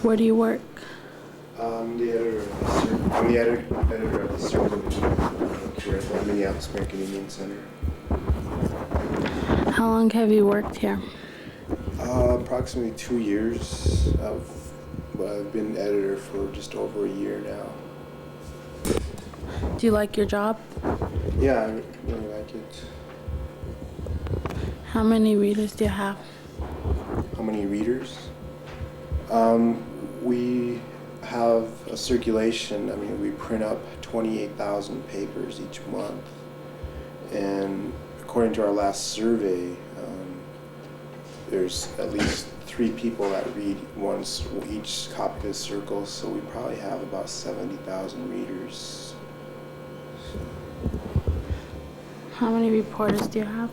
Where do you work? I'm the editor of the Circle here at the Minneapolis American Indian Center. How long have you worked here? Approximately 2 years. I've been editor for just over a year now. Do you like your job? Yeah, I really like it. How many readers do you have? How many readers? We have a circulation. I mean, we print up 28,000 papers each month, and according to our last survey, there's at least 3 people that read once each copy of the Circle, so we probably have about 70,000 readers. How many reporters do you have?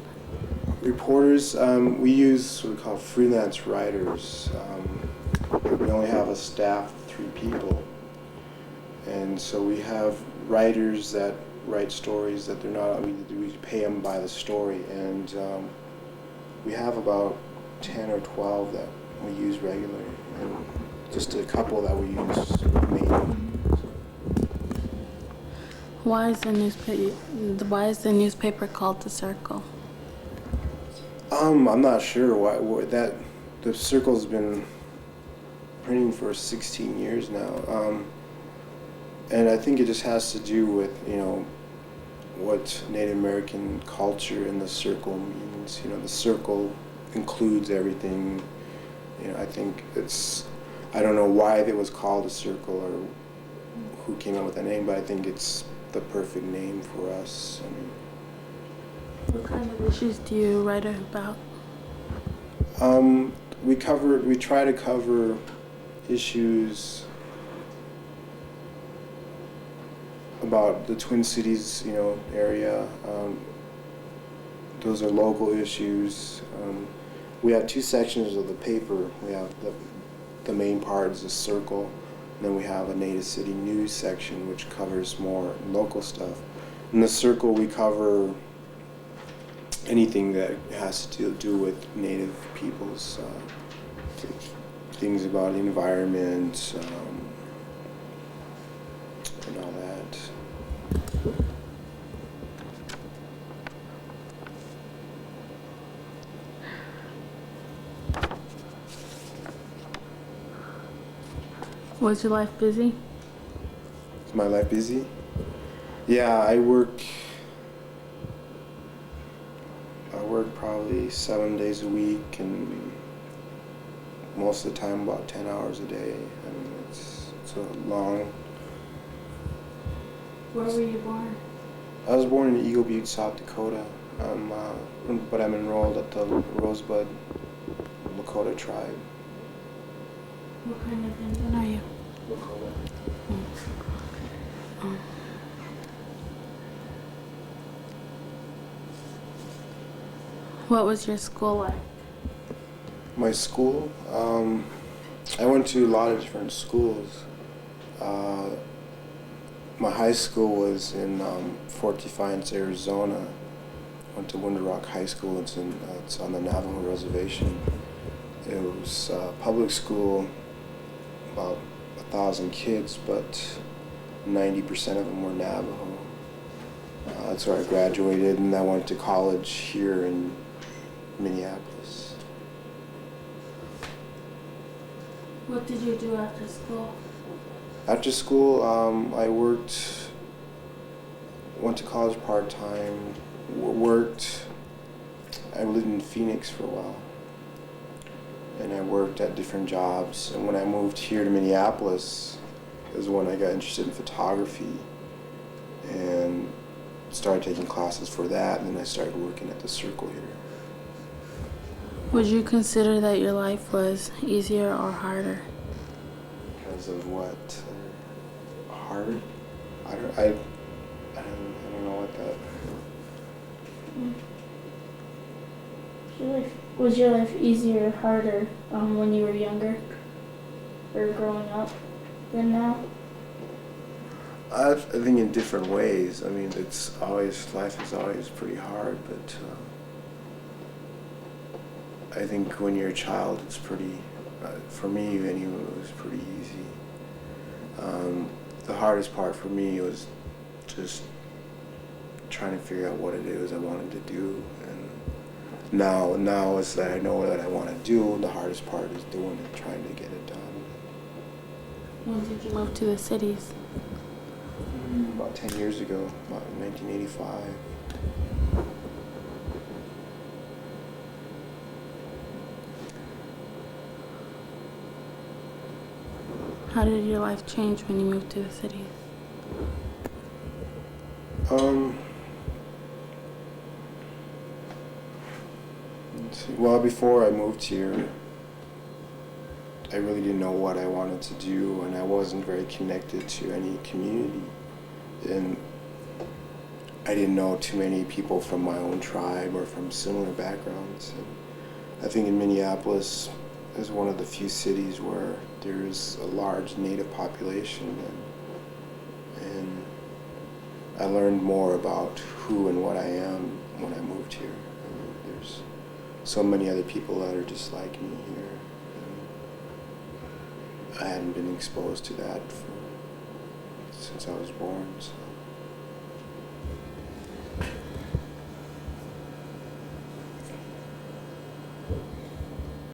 Reporters, we use what we call freelance writers. We only have a staff of 3 people, and so we have writers that write stories that they're not. We pay them by the story, and we have about 10 or 12 that we use regularly, and just a couple that we use mainly. Why is the newspaper called The Circle? I'm not sure why that the Circle's been printing for 16 years now, and I think it just has to do with what Native American culture in the Circle means. The Circle includes everything. I think I don't know why it was called a Circle or who came up with that name, but I think it's the perfect name for us. What kind of issues do you write about? We try to cover issues about the Twin Cities, area. Those are local issues. We have 2 sections of the paper. We have the main part is the Circle, and then we have a Native City News section, which covers more local stuff. In the Circle, we cover anything that has to do with Native peoples, things about the environment, and all that. Was your life busy? Is my life busy? Yeah, I work probably 7 days a week, and most of the time about 10 hours a day. I mean, it's a long. Where were you born? I was born in Eagle Butte, South Dakota, but I'm enrolled at the Rosebud Lakota tribe. What kind of Indian are you? Lakota. What was your school like? My school, I went to a lot of different schools. My high school was in Fort Defiance, Arizona. Went to Winter Rock High School. It's on the Navajo reservation. It was public school, about 1,000 kids, but 90% of them were Navajo. That's where I graduated, and I went to college here in Minneapolis. What did you do after school? After school, I went to college part-time, worked. I lived in Phoenix for a while, and I worked at different jobs. And when I moved here to Minneapolis is when I got interested in photography and started taking classes for that, and then I started working at the Circle here. Would you consider that your life was easier or harder? Because of what? Hard? I don't know what that. Was your life easier or harder when you were younger or growing up than now? I think in different ways. I mean, life is always pretty hard, but I think when you're a child, it's pretty For me, anyway, it was pretty easy. The hardest part for me was just trying to figure out what it is I wanted to do. And now it's that I know what I want to do. The hardest part is doing it, trying to get it done. When did you move to the cities? About 10 years ago, about 1985. How did your life change when you moved to the cities? Let's see. Well, before I moved here, I really didn't know what I wanted to do, and I wasn't very connected to any community. And I didn't know too many people from my own tribe or from similar backgrounds. And I think in Minneapolis is one of the few cities where there's a large Native population, and I learned more about who and what I am when I moved here. I mean, there's so many other people that are just like me here. And I hadn't been exposed to that since I was born. So.